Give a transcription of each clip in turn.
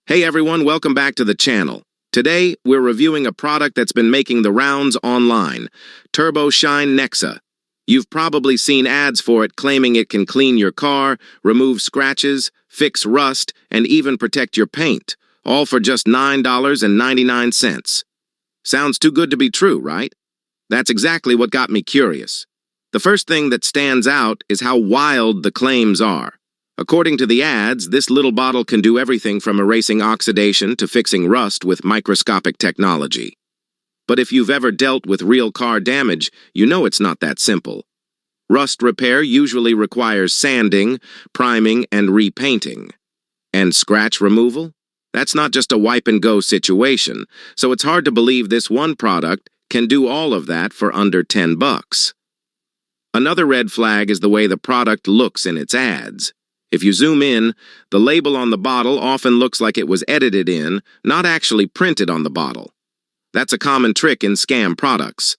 Hey everyone, welcome back to the channel. Today, we're reviewing a product that's been making the rounds online, Turbo Shine Nexa. You've probably seen ads for it claiming it can clean your car, remove scratches, fix rust, and even protect your paint, all for just $9.99. Sounds too good to be true, right? That's exactly what got me curious. The first thing that stands out is how wild the claims are. According to the ads, this little bottle can do everything from erasing oxidation to fixing rust with microscopic technology. But if you've ever dealt with real car damage, you know it's not that simple. Rust repair usually requires sanding, priming, and repainting. And scratch removal? That's not just a wipe-and-go situation, so it's hard to believe this one product can do all of that for under $10. Another red flag is the way the product looks in its ads. If you zoom in, the label on the bottle often looks like it was edited in, not actually printed on the bottle. That's a common trick in scam products.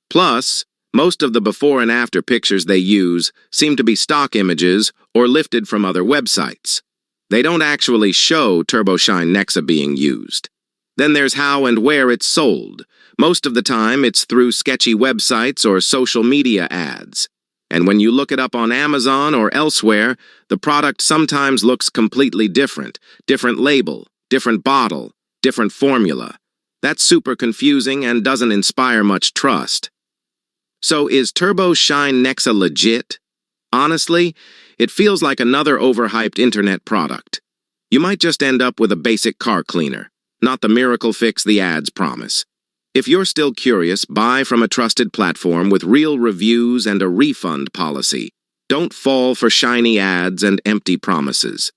Plus, most of the before and after pictures they use seem to be stock images or lifted from other websites. They don't actually show Turbo Shine Nexa being used. Then there's how and where it's sold. Most of the time, it's through sketchy websites or social media ads. And when you look it up on Amazon or elsewhere, the product sometimes looks completely different. Different label, different bottle, different formula. That's super confusing and doesn't inspire much trust. So is Turbo Shine Nexa legit? Honestly, it feels like another overhyped internet product. You might just end up with a basic car cleaner, not the miracle fix the ads promise. If you're still curious, buy from a trusted platform with real reviews and a refund policy. Don't fall for shiny ads and empty promises.